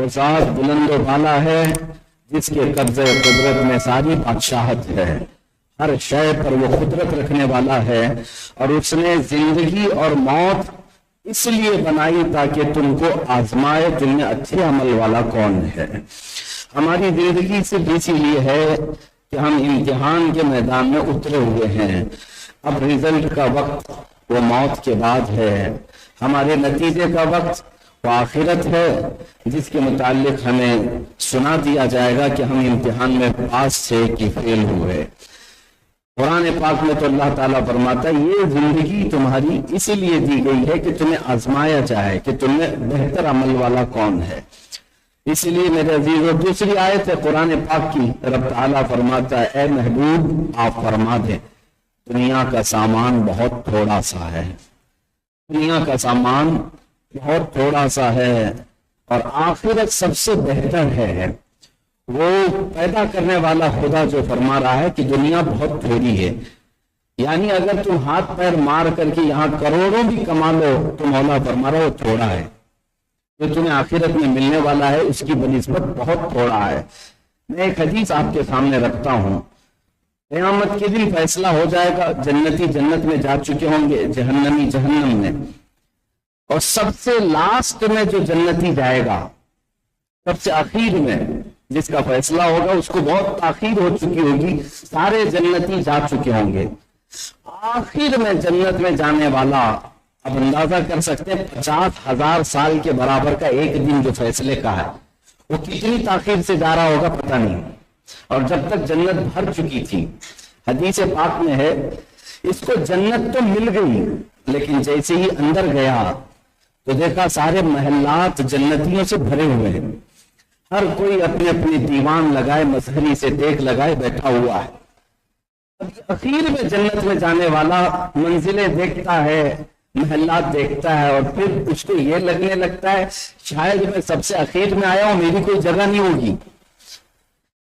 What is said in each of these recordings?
وہ ذات بلند و بالا ہے جس کے قبضے قدرت میں ساری بادشاہت ہے، ہر شے پر وہ قدرت رکھنے والا ہے، اور اس نے زندگی اور موت اس لیے بنائی تاکہ تم کو آزمائے تم میں اچھے عمل والا کون ہے۔ ہماری زندگی صرف اسی لیے ہے کہ ہم امتحان کے میدان میں اترے ہوئے ہیں، اب رزلٹ کا وقت وہ موت کے بعد ہے، ہمارے نتیجے کا وقت وہ آخرت ہے جس کے متعلق ہمیں سنا دیا جائے گا کہ ہم امتحان میں پاس تھے کہ فیل ہوئے۔ قرآن پاک میں تو اللہ تعالیٰ فرماتا ہے یہ زندگی تمہاری اسی لیے دی گئی ہے کہ تمہیں آزمایا جائے کہ تم میں بہتر عمل والا کون ہے۔ اسی لیے میرے عزیزو دوسری آیت ہے قرآن پاک کی، رب تعالیٰ فرماتا ہے اے محبوب آپ فرما دیں دنیا کا سامان بہت تھوڑا سا ہے، دنیا کا سامان بہت تھوڑا سا ہے اور آخرت سب سے بہتر ہے۔ وہ پیدا کرنے والا خدا جو فرما رہا ہے کہ دنیا بہت تھوڑی ہے، یعنی اگر تم ہاتھ پیر مار کر کے یہاں کروڑوں بھی کما لو تو مولا فرما رہا وہ تھوڑا ہے، جو تمہیں آخرت میں ملنے والا ہے اس کی بنسبت بہت تھوڑا ہے۔ میں ایک حدیث آپ کے سامنے رکھتا ہوں، قیامت کے دن فیصلہ ہو جائے گا، جنتی جنت میں جا چکے ہوں گے، جہنمی جہنم میں، اور سب سے لاسٹ میں جو جنتی جائے گا، سب سے آخر میں جس کا فیصلہ ہوگا اس کو بہت تاخیر ہو چکی ہوگی، سارے جنتی جا چکے ہوں گے، آخر میں جنت میں جانے والا اب اندازہ کر سکتے ہیں 50,000 سال کے برابر کا ایک دن جو فیصلے کا ہے وہ کتنی تاخیر سے جا رہا ہوگا پتہ نہیں، اور جب تک جنت بھر چکی تھی۔ حدیث پاک میں ہے اس کو جنت تو مل گئی لیکن جیسے ہی اندر گیا تو دیکھا سارے محلات جنتیوں سے بھرے ہوئے ہیں، ہر کوئی اپنے اپنے دیوان لگائے مظہری سے ٹیک لگائے بیٹھا ہوا ہے۔ اخیر میں جنت میں جانے والا منزلیں دیکھتا ہے، محلات دیکھتا ہے، اور پھر اس کو یہ لگنے لگتا ہے شاید میں سب سے اخیر میں آیا ہوں، میری کوئی جگہ نہیں ہوگی۔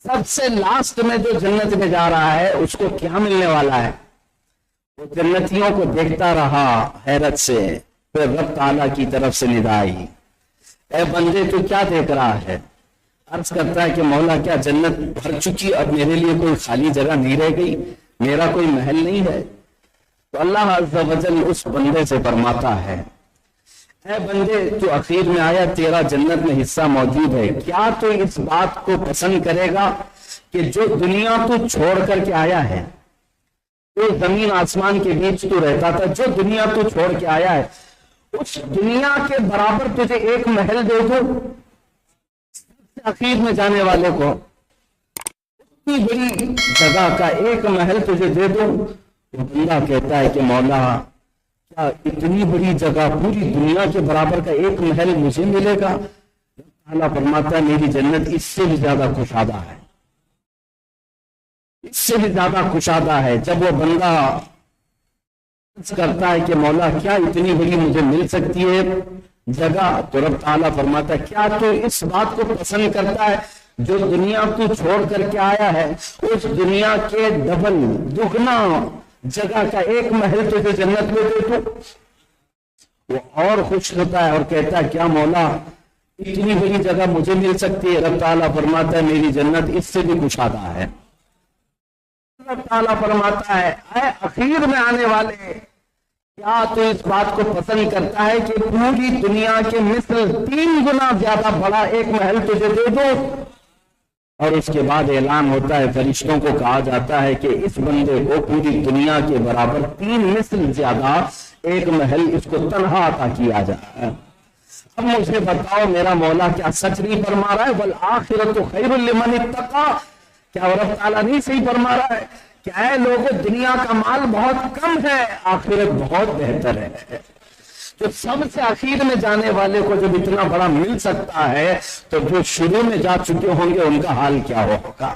سب سے لاسٹ میں جو جنت میں جا رہا ہے اس کو کیا ملنے والا ہے؟ وہ جنتیوں کو دیکھتا رہا حیرت سے، پھر رب تعالیٰ کی طرف سے ندا آئی، اے بندے تو کیا دیکھ رہا ہے؟ عرض کرتا ہے کہ مولا کیا جنت بھر چکی، اب میرے لیے کوئی خالی جگہ نہیں رہ گئی، میرا کوئی محل نہیں ہے؟ تو اللہ عز و جل اس بندے سے فرماتا ہے اے بندے تو اخیر میں آیا، تیرا جنت میں حصہ موجود ہے، کیا تو اس بات کو پسند کرے گا کہ جو دنیا تو چھوڑ کر کے آیا ہے، جو زمین آسمان کے بیچ تو رہتا تھا، جو دنیا تو چھوڑ کے آیا ہے اس دنیا کے برابر تجھے ایک محل دے دو، اخیر میں جانے والے کو اتنی بڑی جگہ کا ایک محل تجھے دے دو؟ تو بندہ کہتا ہے کہ مولا کیا اتنی بڑی جگہ پوری دنیا کے برابر کا ایک محل مجھے ملے گا؟ اللہ فرماتا ہے میری جنت اس سے بھی زیادہ کشادہ ہے، اس سے بھی زیادہ کشادہ ہے۔ جب وہ بندہ کرتا ہے کہ مولا کیا اتنی بڑی مجھے مل سکتی ہے جگہ، تو رب تعالیٰ فرماتا ہے کیا تو اس بات کو پسند کرتا ہے جو دنیا تو چھوڑ کر کے آیا ہے اس دنیا کے ڈبل دگنا جگہ کا ایک محل تجھے جنت میں دے دو؟ وہ اور خوش ہوتا ہے اور کہتا ہے کیا مولا اتنی بڑی جگہ مجھے مل سکتی ہے؟ رب تعالیٰ فرماتا ہے میری جنت اس سے بھی کشادہ ہے۔ رب تعالیٰ فرماتا ہے اے اخیر میں آنے والے کیا تو اس بات کو پسند کرتا ہے کہ پوری دنیا کے مثل 3 گنا زیادہ بڑا ایک محل تجھے دے دو؟ اور اس کے بعد اعلان ہوتا ہے، فرشتوں کو کہا جاتا ہے کہ اس بندے کو پوری دنیا کے برابر 3 مثل زیادہ ایک محل اس کو تنہا عطا کیا جائے۔ اب مجھے بتاؤ میرا مولا کیا سچ نہیں فرما رہا ہے؟ والآخرۃ خیر لمن اتقی، کیا رب تعالیٰ نہیں صحیح فرما رہا ہے کہ اے لوگوں دنیا کا مال بہت کم ہے، آخرت بہت بہتر ہے؟ تو سب سے آخر میں جانے والے کو جب اتنا بڑا مل سکتا ہے تو جو شروع میں جا چکے ہوں گے ان کا حال کیا ہوگا؟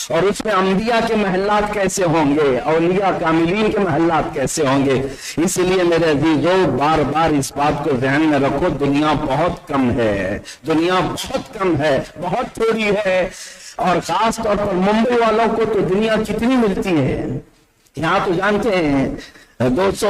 اور اس میں انبیاء کے محلات کیسے ہوں گے، اولیاء کاملین کے محلات کیسے ہوں گے؟ اس لیے میرے عزیزو بار بار اس بات کو ذہن میں رکھو، دنیا بہت کم ہے، دنیا بہت کم ہے، بہت تھوڑی ہے۔ اور خاص طور پر ممبئی والوں کو تو دنیا کتنی ملتی ہے، یہاں تو جانتے ہیں 200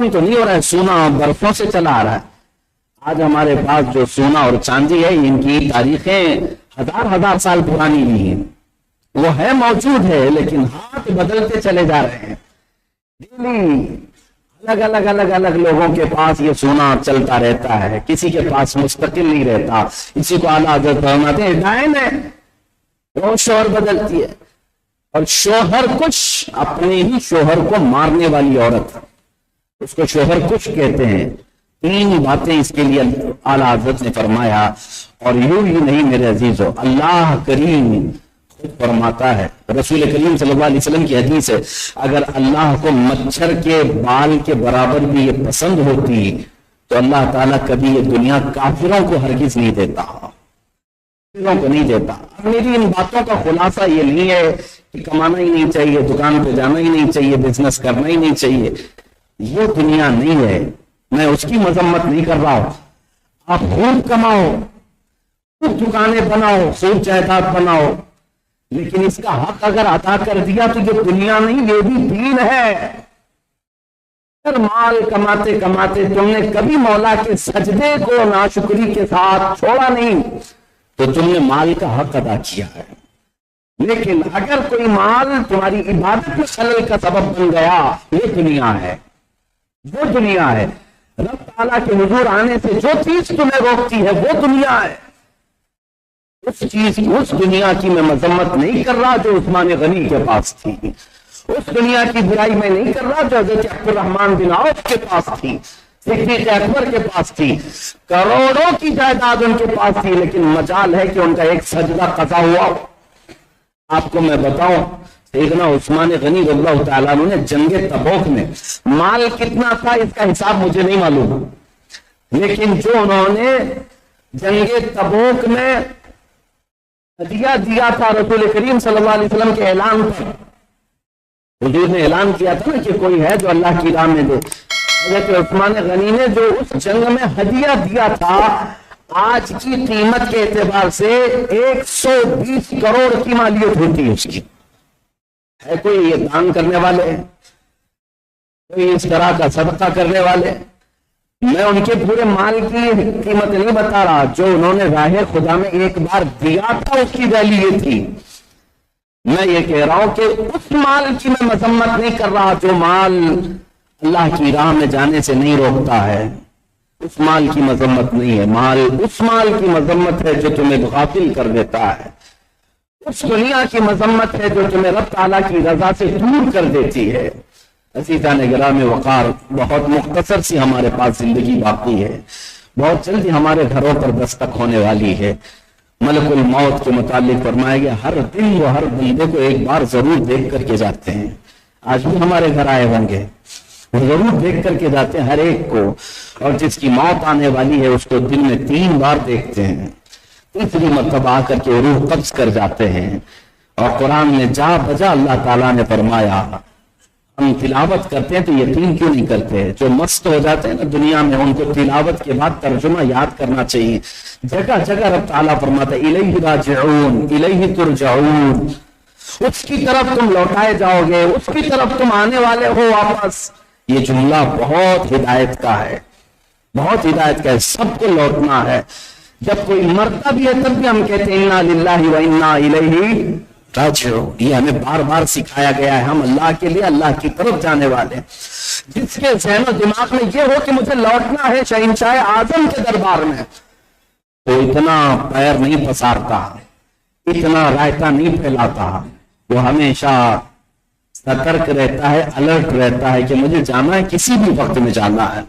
تو نہیں ہو رہا ہے، سونا برسوں سے چلا آ رہا ہے۔ آج ہمارے پاس جو سونا اور چاندی ہے ان کی تاریخیں ہزار سال پرانی نہیں ہیں، وہ ہے موجود ہے لیکن ہاتھ بدلتے چلے جا رہے ہیں۔ الگ الگ لوگوں کے پاس یہ سونا چلتا رہتا ہے، کسی کے پاس مستقل نہیں رہتا۔ کسی کو اعلیٰ حضرت فرماتے ہیں ڈائن ہے، وہ شوہر بدلتی ہے، اور شوہر کش اپنے ہی شوہر کو مارنے والی عورت، اس کو شوہر کش کہتے ہیں۔ تین باتیں اس کے لیے اعلیٰ حضرت نے فرمایا، اور یوں ہی نہیں میرے عزیزو، اللہ کریم خود فرماتا ہے، رسول کریم صلی اللہ علیہ وسلم کی حدیث ہے، اگر اللہ کو مچھر کے بال کے برابر بھی یہ پسند ہوتی تو اللہ تعالیٰ کبھی یہ دنیا کافروں کو ہرگز نہیں دیتا، کافروں کو نہیں دیتا۔ میری ان باتوں کا خلاصہ یہ نہیں ہے کہ کمانا ہی نہیں چاہیے، دکان پہ جانا ہی نہیں چاہیے، بزنس کرنا ہی نہیں چاہیے، یہ دنیا نہیں ہے، میں اس کی مذمت نہیں کر رہا ہوں۔ آپ خوب کماؤ، خوب دکانیں بناؤ، خوب جائیداد بناؤ، لیکن اس کا حق اگر ادا کر دیا تو یہ دنیا نہیں، یہ بھی دین ہے۔ اگر مال کماتے کماتے تم نے کبھی مولا کے سجدے کو ناشکری کے ساتھ چھوڑا نہیں تو تم نے مال کا حق ادا کیا ہے۔ لیکن اگر کوئی مال تمہاری عبادت میں خلل کا سبب بن گیا، یہ دنیا ہے، وہ دنیا ہے۔ رب تعالیٰ کے حضور آنے سے جو چیز تمہیں روکتی ہے وہ دنیا ہے۔ اس دنیا کی میں مذمت نہیں کر رہا جو عثمان غنی کے پاس تھی، اس دنیا کی برائی میں نہیں کر رہا جو حضرت عبد الرحمن بن عوف کے پاس تھی، صدیق اکبر کے پاس تھی، کروڑوں کی جائیداد ان کے پاس تھی، لیکن مجال ہے کہ ان کا ایک سجدہ قضا ہوا۔ آپ کو میں بتاؤں، سیدنا عثمان غنی رضی اللہ تعالیٰ عنہ نے جنگ تبوک میں مال کتنا تھا اس کا حساب مجھے نہیں معلوم، لیکن جو انہوں نے جنگ تبوک میں ہدیہ دیا تھا رسول کریم صلی اللہ علیہ وسلم کے اعلان پر، حضور نے اعلان کیا تھا نا کہ کوئی ہے جو اللہ کی راہ میں دے، حضرت عثمان غنی نے جو اس جنگ میں ہدیہ دیا تھا آج کی قیمت کے اعتبار سے 120 کروڑ کی مالیت ہوتی ہے اس کی۔ ہے کوئی یہ دان کرنے والے، کوئی اس طرح کا صدقہ کرنے والے؟ میں ان کے پورے مال کی قیمت نہیں بتا رہا، جو انہوں نے راہ خدا میں ایک بار دیا تھا اس کی ویلیو یہ تھی۔ میں یہ کہہ رہا ہوں کہ اس مال کی میں مذمت نہیں کر رہا جو مال اللہ کی راہ میں جانے سے نہیں روکتا ہے، اس مال کی مذمت نہیں ہے۔ مال اس مال کی مذمت ہے جو تمہیں غافل کر دیتا ہے، اس دنیا کی مذمت ہے جو تمہیں رب تعالیٰ کی رضا سے دور کر دیتی ہے۔ عزیزان گرامی وقار، بہت مختصر سی ہمارے پاس زندگی باقی ہے، بہت جلدی ہمارے گھروں پر دستک ہونے والی ہے۔ ملک الموت کے متعلق فرمایا گیا ہر دن وہ ہر بندے کو ایک بار ضرور دیکھ کر کے جاتے ہیں۔ آج بھی ہمارے گھر آئے ہوں گے، وہ ضرور دیکھ کر کے جاتے ہیں ہر ایک کو، اور جس کی موت آنے والی ہے اس کو دن میں 3 بار دیکھتے ہیں، تیسری مرتبہ آ کر کے روح قبض کر جاتے ہیں۔ اور قرآن میں جا بجا اللہ تعالیٰ نے فرمایا، ہم تلاوت کرتے ہیں تو یقین کیوں نہیں کرتے؟ جو مست ہو جاتے ہیں نا دنیا میں، ان کو تلاوت کے بعد ترجمہ یاد کرنا چاہیے۔ جگہ جگہ رب تعالیٰ فرماتا ہے الیہ راجعون الیہ ترجعون، اس کی طرف تم لوٹائے جاؤ گے، اس کی طرف تم آنے والے ہو واپس۔ یہ جملہ بہت ہدایت کا ہے، بہت ہدایت کا ہے، سب کو لوٹنا ہے۔ جب کوئی مرتا بھی ہے تب بھی ہم کہتے ہیں انا للہ و انا الیہ راجعون، یہ ہمیں بار بار سکھایا گیا ہے، ہم اللہ کے لیے اللہ کی طرف جانے والے ہیں۔ جس کے ذہن و دماغ میں یہ ہو کہ مجھے لوٹنا ہے شہنشاہ اعظم کے دربار میں، تو اتنا پیر نہیں پسارتا، اتنا رائتا نہیں پھیلاتا، وہ ہمیشہ سترک رہتا ہے، الرٹ رہتا ہے کہ مجھے جانا ہے، کسی بھی وقت میں جانا ہے۔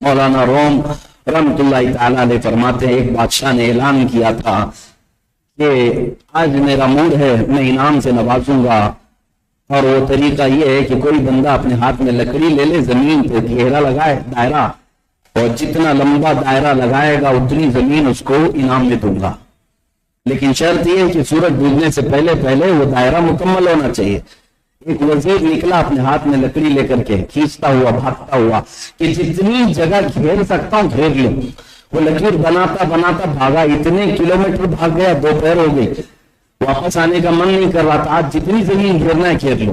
مولانا روم رحمت اللہ تعالیٰ علیہ فرماتے ہیں ایک بادشاہ نے اعلان کیا تھا کہ آج میرا موڈ ہے، میں انعام سے نوازوں گا، اور وہ طریقہ یہ ہے کہ کوئی بندہ اپنے ہاتھ میں لکڑی لے لے، زمین پہ گھیرا لگائے دائرہ، اور جتنا لمبا دائرہ لگائے گا اتنی زمین اس کو انعام میں دوں گا، لیکن شرط یہ ہے کہ سورج ڈوبنے سے پہلے پہلے وہ دائرہ مکمل ہونا چاہیے۔ ایک وزیر نکلا اپنے ہاتھ میں لکڑی لے کر کے، کھینچتا ہوا بھاگتا ہوا کہ جتنی جگہ گھیر سکتا ہوں گھیر لوں۔ وہ لکیر بناتا بناتا بھاگا، اتنے کلومیٹر بھاگ گیا، 2 پیر ہو گئی، واپس آنے کا من نہیں کر رہا تھا، آج جتنی زمین گھیرنا ہے گھیر لو۔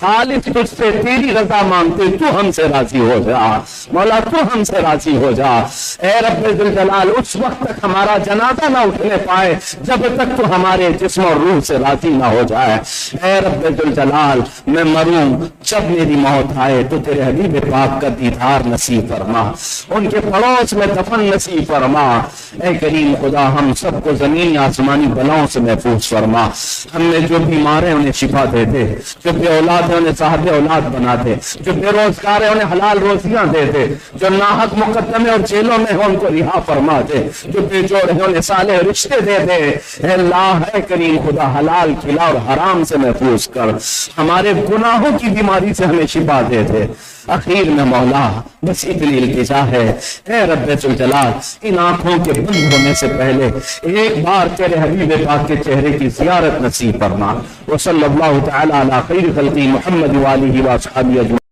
خالص تجھ سے تیری رضا مانگتے، تو ہم سے راضی ہو جا مولا، تو ہم سے راضی ہو جا اے رب ذوالجلال۔ اس وقت تک ہمارا جنازہ نہ اٹھنے پائے جب تک تو ہمارے جسم اور روح سے راضی نہ ہو جائے اے رب ذوالجلال۔ میں مروں جب میری موت آئے تو تیرے حبیب پاک کا دیدار نصیب فرما، ان کے پڑوس میں دفن نصیب فرما اے کریم خدا۔ ہم سب کو زمین آسمانی بلاؤں سے محفوظ فرما، ہم نے جو بیمار ہیں انہیں شفا دے دے، جو بے اولاد ہیں انہیں صاحب اولاد بنا دے، جو بے روزگار ہیں انہیں حلال روزیاں دے دے، جو ناحق مقدمے اور جیلوں میں ہیں ان کو رہا فرما دے، جو بے جوڑ ہیں انہیں صالح رشتے دے دے اے اللہ۔ اے کریم خدا حلال کھلا اور حرام سے محفوظ کر، ہمارے گناہوں کی بیماری سے ہمیں شفا دے دے۔ اخیر میں مولا بس اتنی التجا ہے اے رب ذوالجلال، ان آنکھوں کے بند ہونے سے پہلے ایک بار تیرے حبیب پاک کے چہرے کی زیارت نصیب فرما۔ وصلی اللہ تعالی علی خیر خلقی محمد وآلہ وصحبہ اجمعین۔